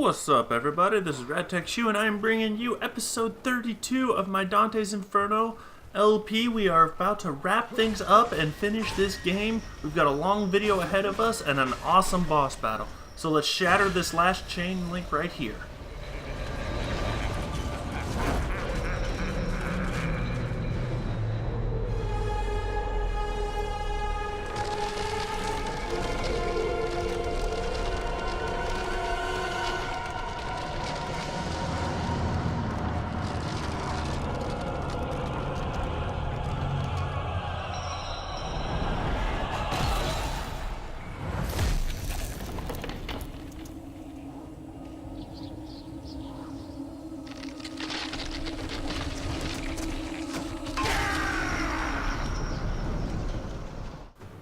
What's up, everybody? This is RadTechShoe, and I'm bringing you episode 32 of my Dante's Inferno LP. We are about to wrap things up and finish this game. We've got a long video ahead of us and an awesome boss battle. So let's shatter this last chain link right here.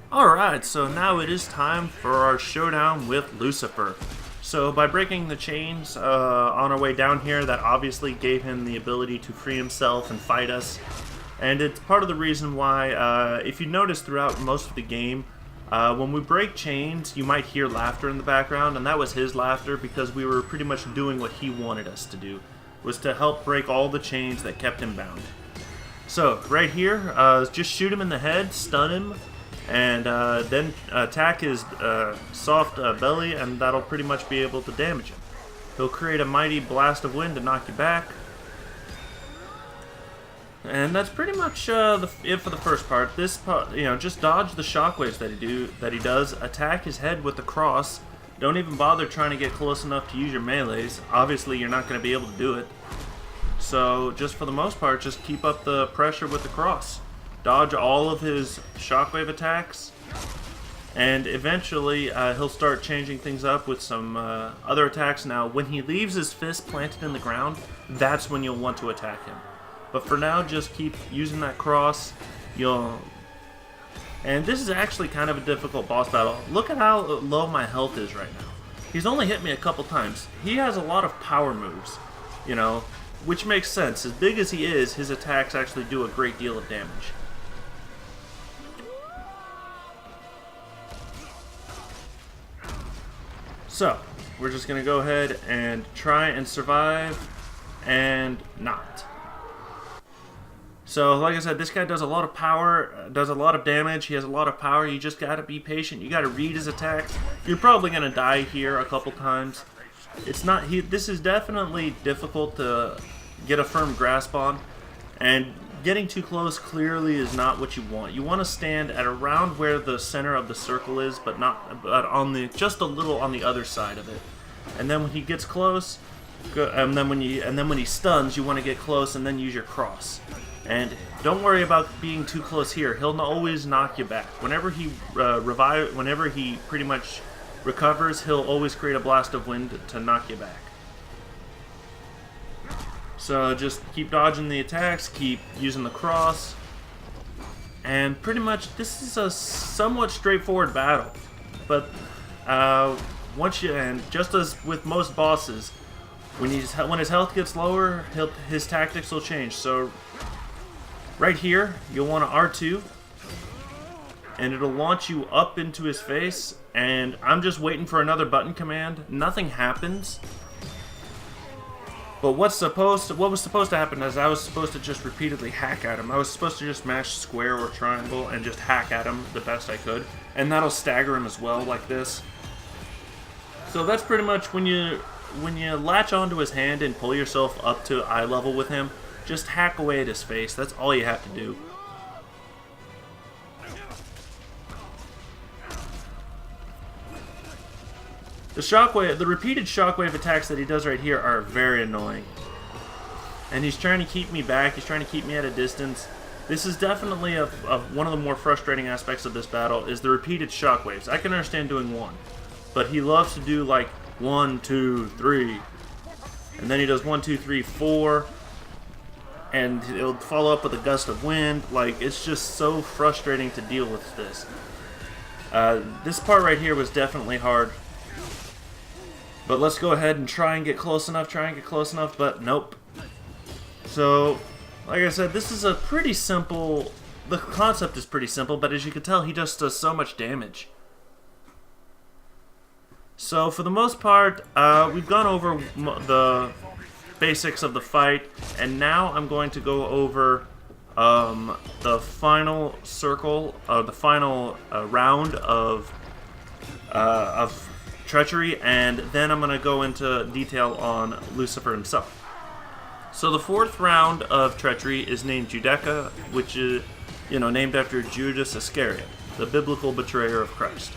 Alright, so now it is time for our showdown with Lucifer. So by breaking the chains on our way down here, that obviously gave him the ability to free himself and fight us. And it's part of the reason why, if you notice throughout most of the game, when we break chains, you might hear laughter in the background, and that was his laughter because we were pretty much doing what he wanted us to do, was to help break all the chains that kept him bound. So, right here, just shoot him in the head, stun him, and then attack his soft belly, and that'll pretty much be able to damage him. He'll create a mighty blast of wind to knock you back. And that's pretty much it for the first part. This part, just dodge the shockwaves that he does. Attack his head with the cross. Don't even bother trying to get close enough to use your melees. Obviously, you're not going to be able to do it. So, just for the most part, just keep up the pressure with the cross. Dodge all of his shockwave attacks, and eventually he'll start changing things up with some other attacks. Now, when he leaves his fist planted in the ground, that's when you'll want to attack him. But for now, just keep using that cross. And this is actually kind of a difficult boss battle. Look at how low my health is right now. He's only hit me a couple times. He has a lot of power moves, which makes sense. As big as he is, his attacks actually do a great deal of damage. So, we're just going to go ahead and try and survive, and not. So, like I said, this guy does a lot of power, does a lot of damage, he has a lot of power. You just got to be patient, you got to read his attacks. You're probably going to die here a couple times. This is definitely difficult to get a firm grasp on, and getting too close clearly is not what you want. You want to stand at around where the center of the circle is, but just a little on the other side of it. And then when he gets close, and then when he stuns, you want to get close and then use your cross. And don't worry about being too close here. He'll always knock you back. Whenever he whenever he pretty much recovers, he'll always create a blast of wind to knock you back. So just keep dodging the attacks, keep using the cross, and pretty much this is a somewhat straightforward battle. But just as with most bosses, when his health gets lower, his tactics will change. So right here, you'll want to R2, and it'll launch you up into his face. And I'm just waiting for another button command. Nothing happens. But what was supposed to happen is I was supposed to just repeatedly hack at him. I was supposed to just mash square or triangle and just hack at him the best I could. And that'll stagger him as well, like this. So that's pretty much when you latch onto his hand and pull yourself up to eye level with him, just hack away at his face. That's all you have to do. The repeated shockwave attacks that he does right here are very annoying. And he's trying to keep me back, he's trying to keep me at a distance. This is definitely one of the more frustrating aspects of this battle, is the repeated shockwaves. I can understand doing one, but he loves to do like 1, 2, 3. And then he does 1, 2, 3, 4. And he'll follow up with a gust of wind. Like, it's just so frustrating to deal with this. This part right here was definitely hard. But let's go ahead and try and get close enough, but nope. So, like I said, this is a pretty simple... The concept is pretty simple, but as you can tell, he just does so much damage. So for the most part, we've gone over the basics of the fight, and now I'm going to go over the final circle, the final round of treachery, and then I'm going to go into detail on Lucifer himself. So the fourth round of treachery is named Judaica, which is, named after Judas Iscariot, the biblical betrayer of Christ.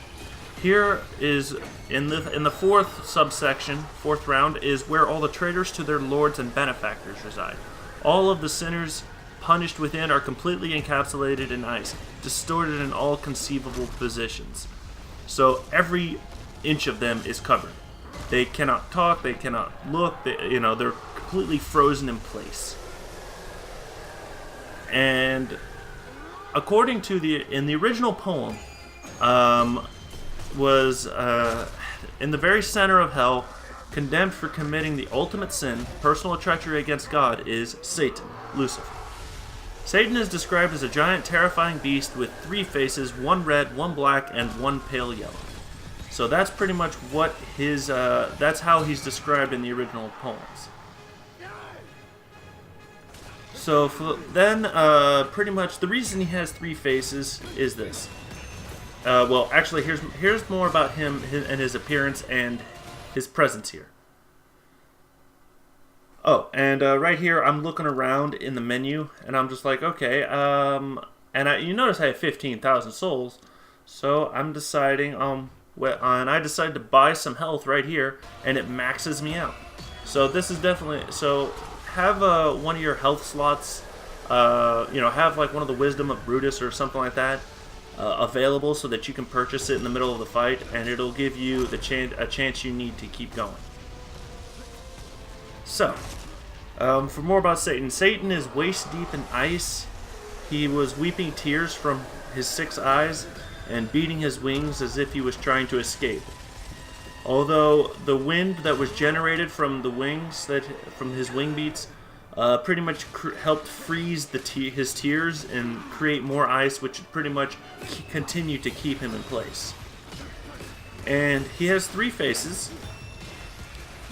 Here is, in the fourth subsection, fourth round, is where all the traitors to their lords and benefactors reside. All of the sinners punished within are completely encapsulated in ice, distorted in all conceivable positions. So every inch of them is covered. They cannot talk, they cannot look, they're completely frozen in place. And according to in the original poem, was in the very center of hell, condemned for committing the ultimate sin, personal treachery against God, is Satan, Lucifer. Satan is described as a giant, terrifying beast with 3 faces, 1 red, 1 black, and 1 pale yellow. So that's pretty much what that's how he's described in the original poems. So then, pretty much the reason he has 3 faces is this. Well, actually, here's more about him and his appearance and his presence here. Oh, and right here, I'm looking around in the menu, and I'm just like, okay, and you notice I have 15,000 souls, so I'm deciding, and I decided to buy some health right here, and it maxes me out. So this is definitely, so have one of your health slots, have like one of the Wisdom of Brutus or something like that, available so that you can purchase it in the middle of the fight, and it'll give you a chance you need to keep going. So, for more about Satan, Satan is waist deep in ice. He was weeping tears from his 6 eyes and beating his wings as if he was trying to escape. Although the wind that was generated from the wings, from his wing beats, pretty much helped freeze his tears and create more ice, which pretty much continued to keep him in place. And he has 3 faces.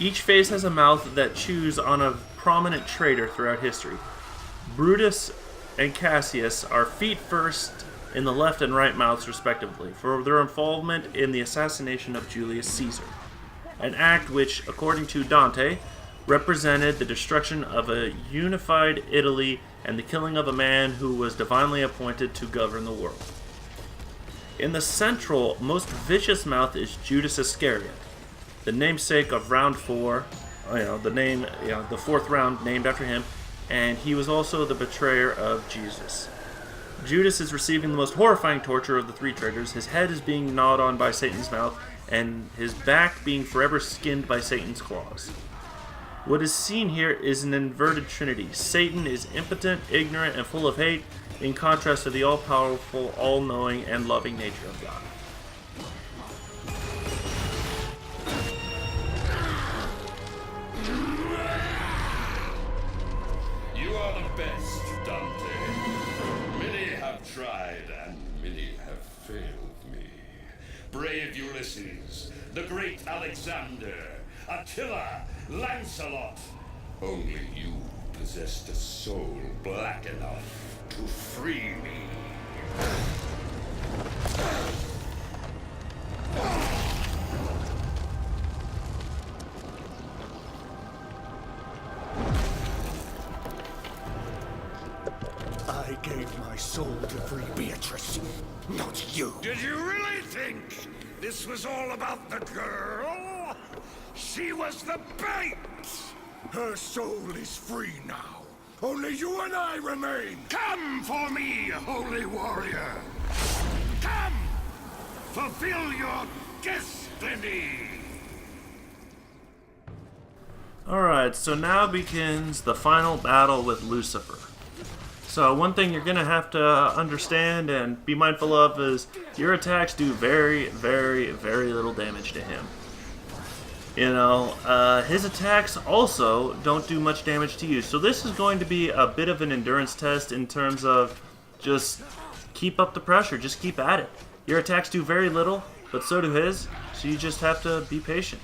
Each face has a mouth that chews on a prominent traitor throughout history. Brutus and Cassius are feet first in the left and right mouths respectively for their involvement in the assassination of Julius Caesar, an act which, according to Dante, represented the destruction of a unified Italy and the killing of a man who was divinely appointed to govern the world. In the central, most vicious mouth is Judas Iscariot, the namesake of round 4, the 4th round named after him, and he was also the betrayer of Jesus. Judas is receiving the most horrifying torture of the 3 traitors. His head is being gnawed on by Satan's mouth, and his back being forever skinned by Satan's claws. What is seen here is an inverted trinity. Satan is impotent, ignorant, and full of hate, in contrast to the all-powerful, all-knowing, and loving nature of God. You are the best, Dante. Many have tried, and many have failed me. Brave Ulysses, the great Alexander, Attila, Lancelot. Only you possessed a soul black enough to free me. I gave my soul to free Beatrice, not you. Did you really think this was all about the girl? She was the bait! Her soul is free now. Only you and I remain. Come for me, holy warrior! Come! Fulfill your destiny! Alright, so now begins the final battle with Lucifer. So one thing you're going to have to understand and be mindful of is your attacks do very, very, very little damage to him. His attacks also don't do much damage to you. So this is going to be a bit of an endurance test in terms of just keep up the pressure. Just keep at it. Your attacks do very little, but so do his. So you just have to be patient.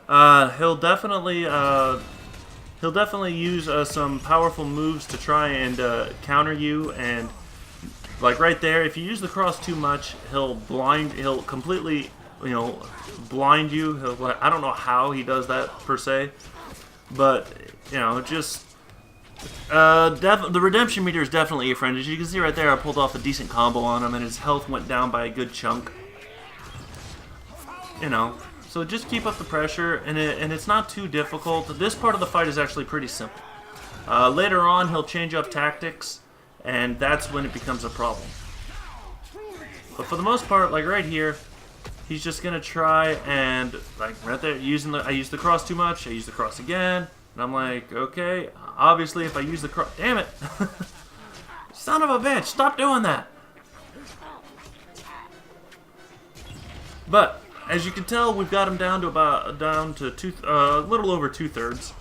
He'll definitely use some powerful moves to try and counter you, and like right there, if you use the cross too much, he'll completely, blind you. I don't know how he does that per se, but just the redemption meter is definitely a friend. As you can see right there, I pulled off a decent combo on him, and his health went down by a good chunk. So just keep up the pressure, and it's not too difficult. This part of the fight is actually pretty simple. Later on, he'll change up tactics, and that's when it becomes a problem. But for the most part, like right here, he's just gonna try and, like right there, I used the cross too much. I used the cross again, and I'm like, okay. Obviously, if I use the cross, damn it, son of a bitch, stop doing that. But as you can tell, we've got him down to a little over 2/3.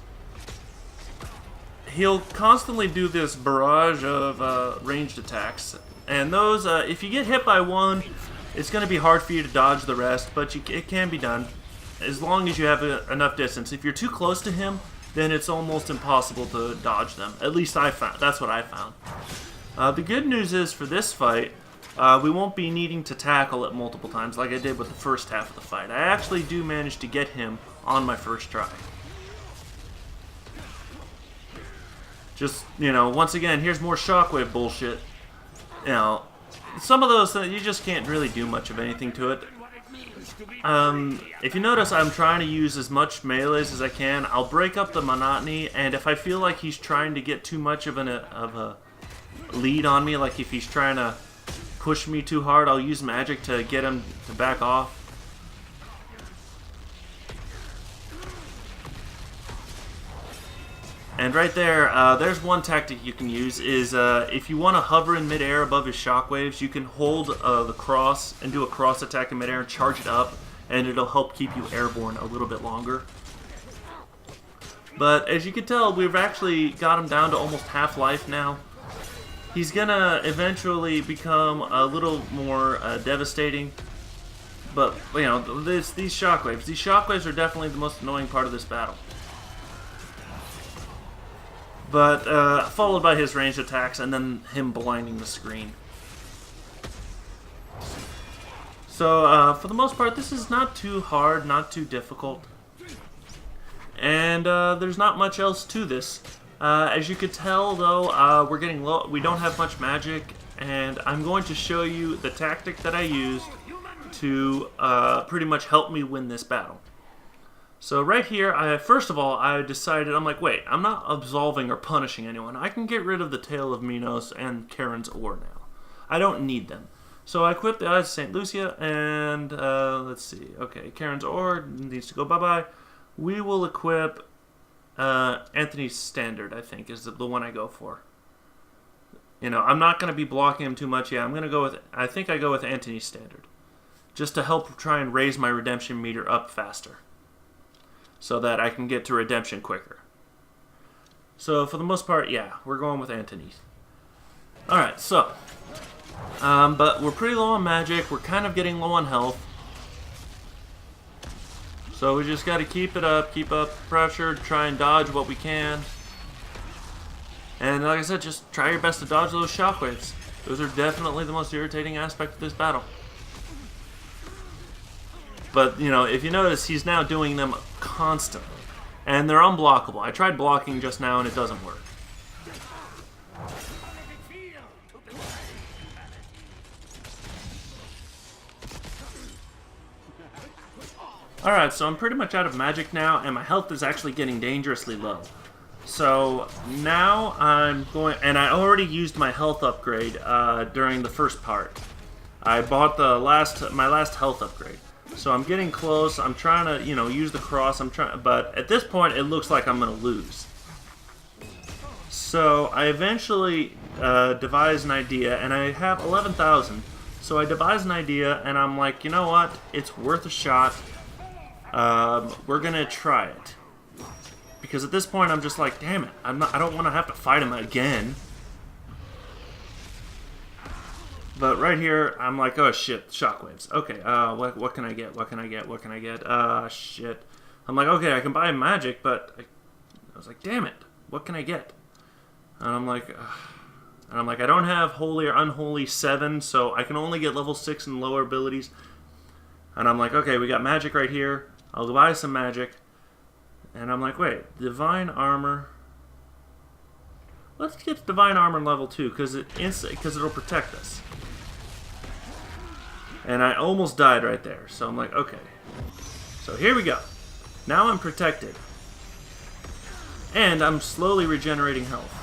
He'll constantly do this barrage of ranged attacks, and those, if you get hit by one, it's going to be hard for you to dodge the rest, but it can be done as long as you have enough distance. If you're too close to him, then it's almost impossible to dodge them. At least that's what I found. The good news is for this fight, we won't be needing to tackle it multiple times like I did with the first half of the fight. I actually do manage to get him on my first try. Just, once again, here's more shockwave bullshit. Some of those things, you just can't really do much of anything to it. If you notice, I'm trying to use as much melees as I can. I'll break up the monotony, and if I feel like he's trying to get too much of a lead on me, like if he's trying to push me too hard, I'll use magic to get him to back off. And right there, there's one tactic you can use, is if you want to hover in midair above his shockwaves, you can hold the cross and do a cross attack in midair and charge it up, and it'll help keep you airborne a little bit longer. But as you can tell, we've actually got him down to almost half life now. He's gonna eventually become a little more devastating, but these shockwaves are definitely the most annoying part of this battle. But followed by his ranged attacks and then him blinding the screen. So for the most part, this is not too hard, not too difficult, and there's not much else to this. As you could tell, though, we're getting low. We don't have much magic, and I'm going to show you the tactic that I used to pretty much help me win this battle. So right here, first of all, I decided, I'm like, wait, I'm not absolving or punishing anyone. I can get rid of the Tail of Minos and Charon's Ore now. I don't need them. So I equipped the Eyes of St. Lucia, and let's see. Okay, Charon's Ore needs to go bye-bye. We will equip Anthony's Standard, I think, is the one I go for. I'm not going to be blocking him too much. Yeah, I'm going to go with, I think I go with Anthony's Standard, just to help try and raise my redemption meter up faster, so that I can get to redemption quicker. So for the most part, yeah, we're going with Anthony's. Alright, so, but we're pretty low on magic, we're kind of getting low on health. So we just got to keep up pressure, try and dodge what we can. And like I said, just try your best to dodge those shockwaves. Those are definitely the most irritating aspect of this battle. But, if you notice, he's now doing them constantly. And they're unblockable. I tried blocking just now and it doesn't work. Alright, so I'm pretty much out of magic now, and my health is actually getting dangerously low. So now I'm going, and I already used my health upgrade during the first part. I bought my last health upgrade. So I'm getting close. I'm trying to, use the cross. But at this point, it looks like I'm going to lose. So I eventually devised an idea, and I have 11,000. So I devised an idea, and I'm like, you know what? It's worth a shot. We're going to try it. Because at this point, I'm just like, damn it. I don't want to have to fight him again. But right here, I'm like, oh shit, shockwaves. Okay, what can I get? What can I get? What can I get? Shit. I'm like, okay, I can buy magic, but I was like, damn it, what can I get? And I'm like, I don't have holy or unholy 7, so I can only get level 6 and lower abilities. And I'm like, okay, we got magic right here. I'll buy some magic. And I'm like, wait, divine armor. Let's get divine armor level 2 because it'll protect us. And I almost died right there. So I'm like, okay. So here we go. Now I'm protected. And I'm slowly regenerating health.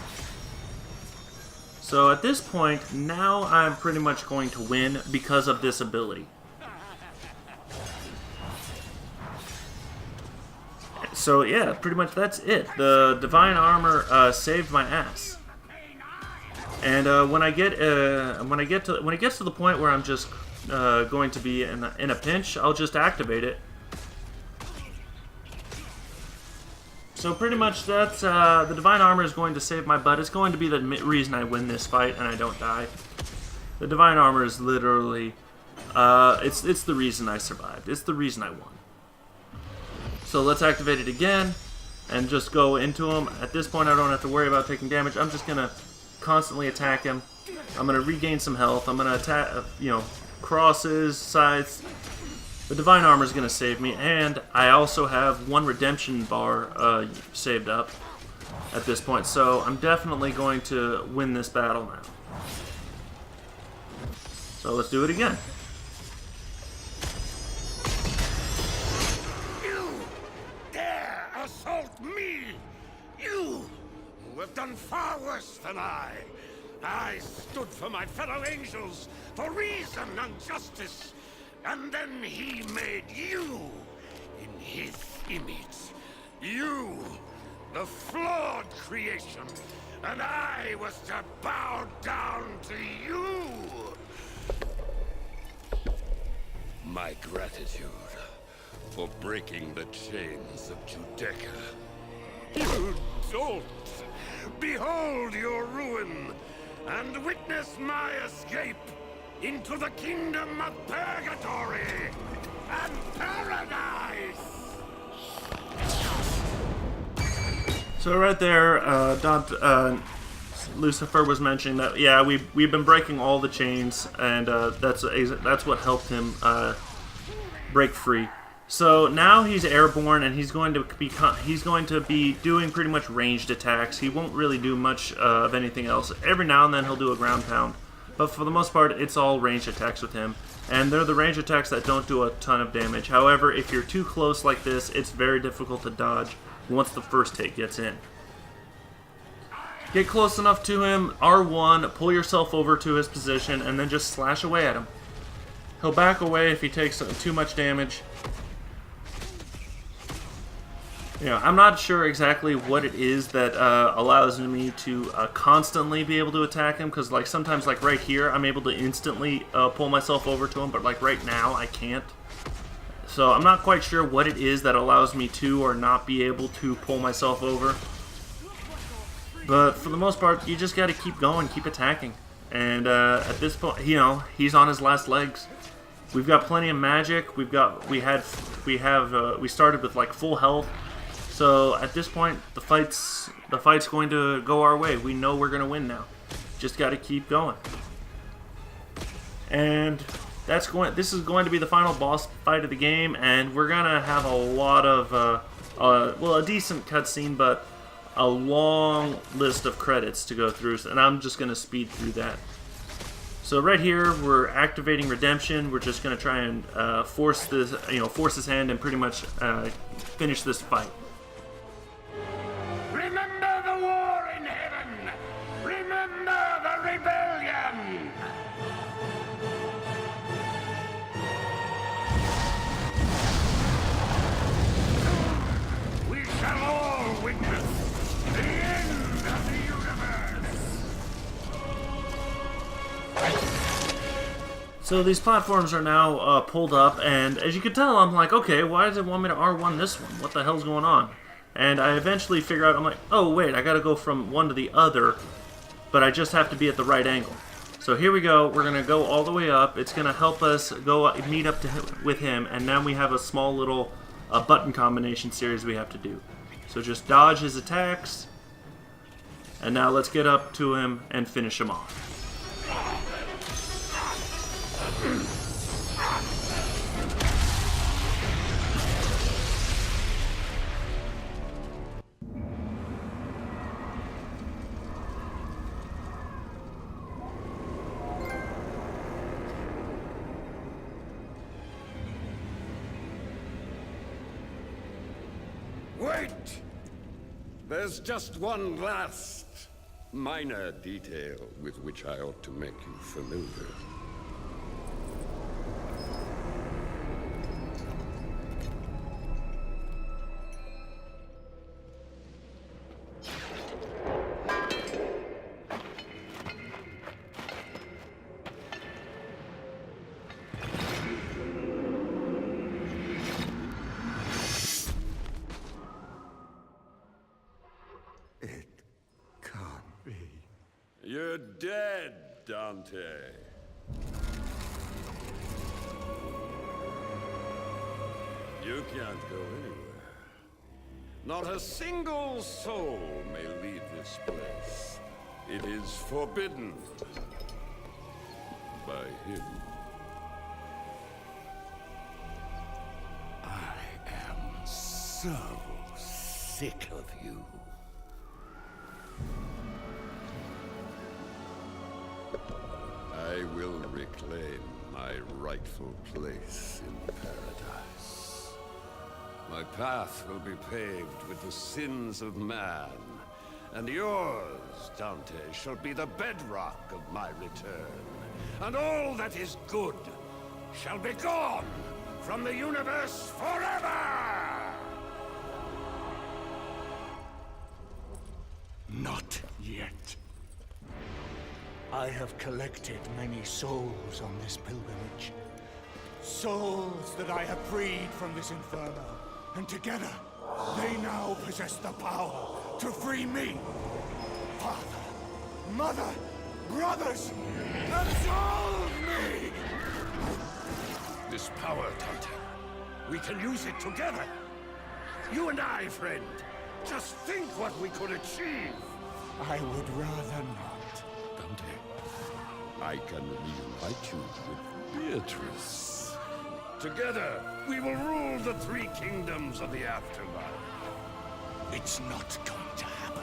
So at this point, now I'm pretty much going to win because of this ability. So yeah, pretty much that's it. The divine armor saved my ass. And when it gets to the point where I'm just going to be in a pinch, I'll just activate it. So pretty much that's the divine armor is going to save my butt. It's going to be the reason I win this fight and I don't die. The divine armor is literally it's the reason I survived. It's the reason I won. So let's activate it again and just go into him. At this point, I don't have to worry about taking damage. I'm just gonna constantly attack him. I'm gonna regain some health. I'm gonna attack, crosses, sides. The divine armor is gonna save me, and I also have 1 redemption bar saved up at this point. So I'm definitely going to win this battle now. So let's do it again. You have done far worse than I. I stood for my fellow angels, for reason and justice. And then he made you in his image. You, the flawed creation. And I was to bow down to you. My gratitude for breaking the chains of Judeca. You dolt! Behold your ruin, and witness my escape into the kingdom of purgatory and paradise! So right there, Dante, Lucifer was mentioning that, yeah, we've been breaking all the chains, and that's what helped him break free. So now he's airborne, and he's going to be doing pretty much ranged attacks. He won't really do much of anything else. Every now and then he'll do a ground pound, but for the most part, it's all ranged attacks with him. And they're the ranged attacks that don't do a ton of damage. However, if you're too close like this, it's very difficult to dodge once the first hit gets in. Get close enough to him, R1, pull yourself over to his position, and then just slash away at him. He'll back away if he takes too much damage. I'm not sure exactly what it is that allows me to constantly be able to attack him, because sometimes right here I'm able to instantly pull myself over to him, but right now I can't. So I'm not quite sure what it is that allows me to or not be able to pull myself over. But for the most part, you just got to keep going, keep attacking. And at this point, he's on his last legs. We've got plenty of magic. We started with full health. So at this point, the fight's going to go our way. We know we're going to win now. Just got to keep going. And this is going to be the final boss fight of the game, and we're going to have a lot of a decent cutscene, but a long list of credits to go through, and I'm just going to speed through that. So right here, we're activating redemption. We're just going to try and force his hand and pretty much finish this fight. Remember the war in heaven! Remember the rebellion! We shall all witness the end of the universe! So these platforms are now pulled up, and as you can tell, I'm like, okay, why does it want me to R1 this one? What the hell's going on? And I eventually figure out, I'm like, oh wait, I gotta go from one to the other, but I just have to be at the right angle. So here we go. We're going to go all the way up. It's going to help us go meet up with him. And now we have a small little button combination series we have to do. So just dodge his attacks. And now let's get up to him and finish him off. Wait! There's just one last minor detail with which I ought to make you familiar. It can't be. You're dead, Dante. You can't go anywhere. Not a single soul may leave this place. It is forbidden by him. I am so sick of you. I will reclaim my rightful place in paradise. My path will be paved with the sins of man, and yours, Dante, shall be the bedrock of my return. And all that is good shall be gone from the universe forever! Not yet. I have collected many souls on this pilgrimage. Souls that I have freed from this inferno. And together, they now possess the power to free me. Father, mother, brothers, absolve me! This power, Dante, we can use it together. You and I, friend. Just think what we could achieve. I would rather not. Dante, I can reunite you with Beatrice. Together, we will rule the three kingdoms of the afterlife. It's not going to happen.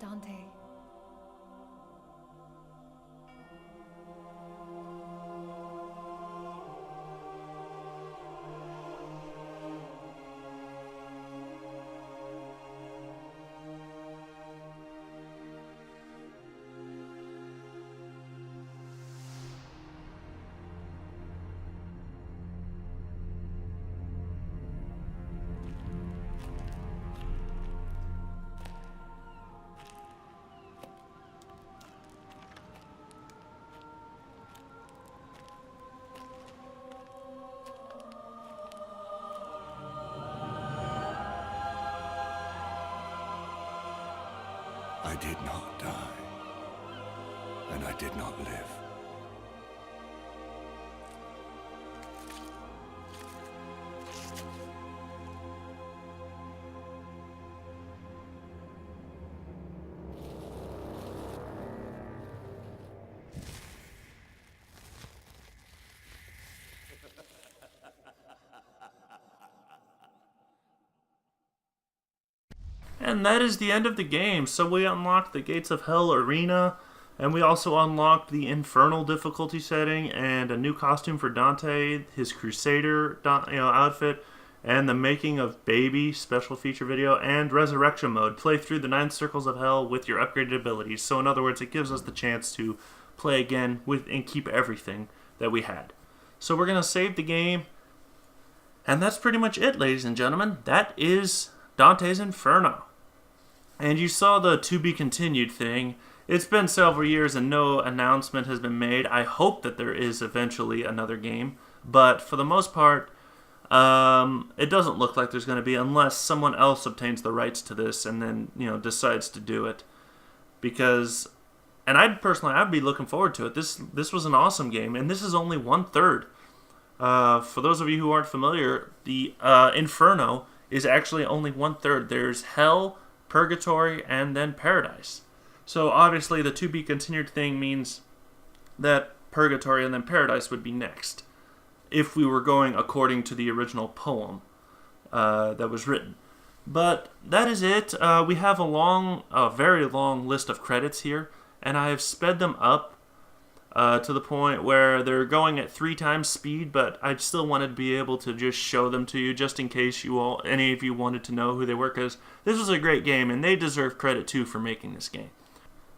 Dante. I did not die, and I did not live. And that is the end of the game. So we unlocked the Gates of Hell Arena, and we also unlocked the Infernal difficulty setting and a new costume for Dante, his Crusader outfit, and the Making of Baby special feature video, and Resurrection mode. Play through the 9 circles of hell with your upgraded abilities. So in other words, it gives us the chance to play again with and keep everything that we had. So we're going to save the game. And that's pretty much it, ladies and gentlemen. That is Dante's Inferno. And you saw the to be continued thing. It's been several years and no announcement has been made. I hope that there is eventually another game. But for the most part, it doesn't look like there's going to be, unless someone else obtains the rights to this and then, decides to do it. Because, and I'd be looking forward to it. This was an awesome game, and this is only 1/3. For those of you who aren't familiar, the Inferno is actually only 1/3. There's Hell, Purgatory, and then Paradise. So obviously the to be continued thing means that Purgatory and then Paradise would be next, if we were going according to the original poem that was written. But that is it. We have a very long list of credits here, and I have sped them up to the point where they're going at 3 times speed, but I still wanted to be able to just show them to you, just in case any of you wanted to know who they were, because this was a great game, and they deserve credit too for making this game.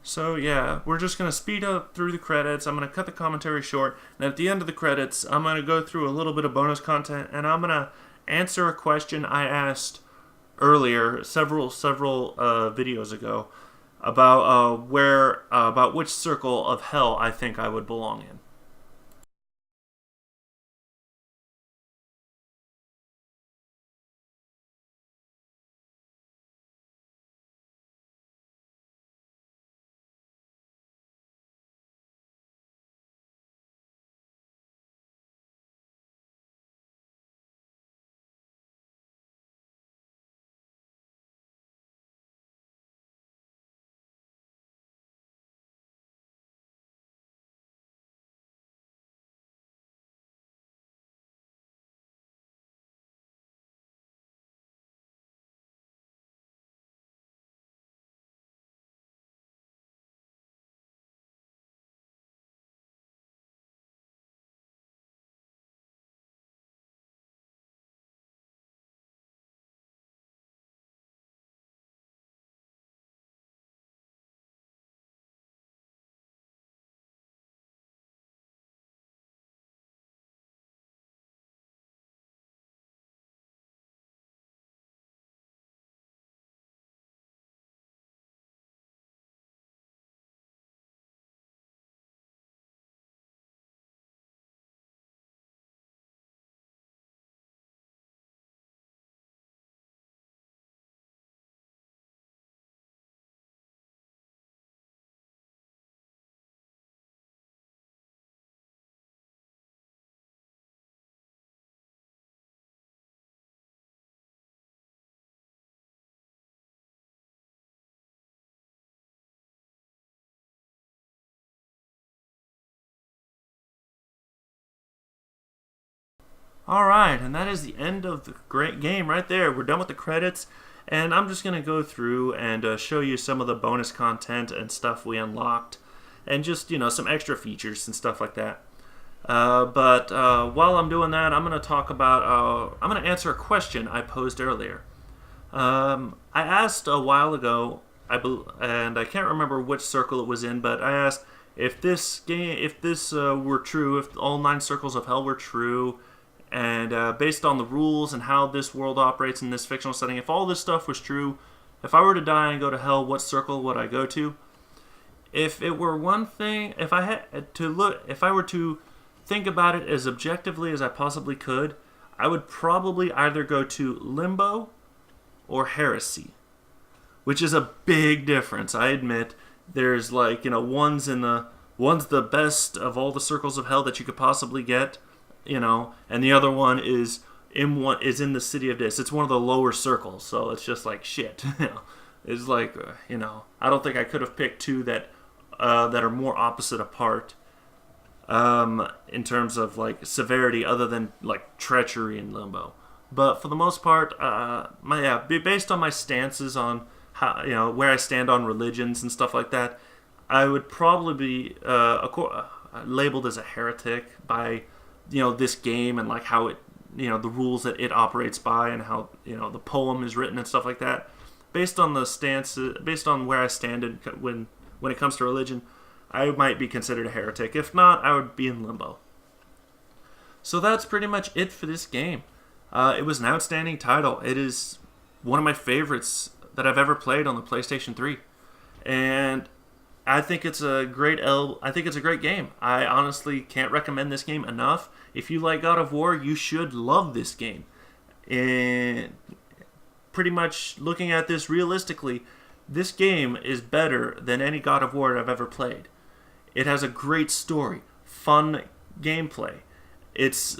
So yeah, we're just going to speed up through the credits. I'm going to cut the commentary short, and at the end of the credits, I'm going to go through a little bit of bonus content, and I'm going to answer a question I asked earlier, several videos ago, about which circle of hell I think I would belong in. Alright, and that is the end of the great game right there. We're done with the credits, and I'm just going to go through and show you some of the bonus content and stuff we unlocked, and just, some extra features and stuff like that. But while I'm doing that, I'm going to talk about, I'm going to answer a question I posed earlier. I asked a while ago, and I can't remember which circle it was in, but I asked if this were true, if all 9 circles of hell were true, and based on the rules and how this world operates in this fictional setting, if all this stuff was true, if I were to die and go to hell, what circle would I go to? If it were one thing, if I were to think about it as objectively as I possibly could, I would probably either go to Limbo or Heresy, which is a big difference. I admit there's one's the best of all the circles of hell that you could possibly get, and the other one is in the City of Dis. It's one of the lower circles, so it's just like shit. It's like I don't think I could have picked 2 that are more opposite apart in terms of severity, other than treachery and Limbo. But for the most part, based on my stances on how, where I stand on religions and stuff like that, I would probably be labeled as a heretic by this game and like how it the rules that it operates by and how the poem is written and stuff like that. Based on where I stand when it comes to religion, I might be considered a heretic. If not, I would be in limbo. So that's pretty much it for this game. It was an outstanding title. It is one of my favorites that I've ever played on the PlayStation 3, and I think it's a great game. I honestly can't recommend this game enough. If you like God of War, you should love this game. And pretty much looking at this realistically, this game is better than any God of War I've ever played. It has a great story, fun gameplay. It's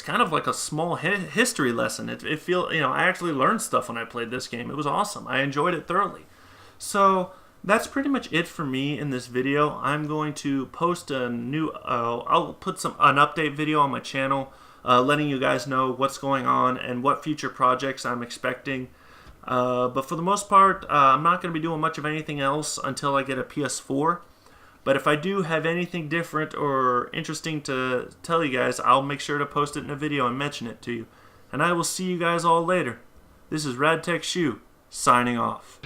kind of like a small history lesson. I actually learned stuff when I played this game. It was awesome. I enjoyed it thoroughly. So that's pretty much it for me in this video. I'm going to post I'll put an update video on my channel, letting you guys know what's going on and what future projects I'm expecting. But for the most part, I'm not going to be doing much of anything else until I get a PS4. But if I do have anything different or interesting to tell you guys, I'll make sure to post it in a video and mention it to you. And I will see you guys all later. This is RadTech Shoe, signing off.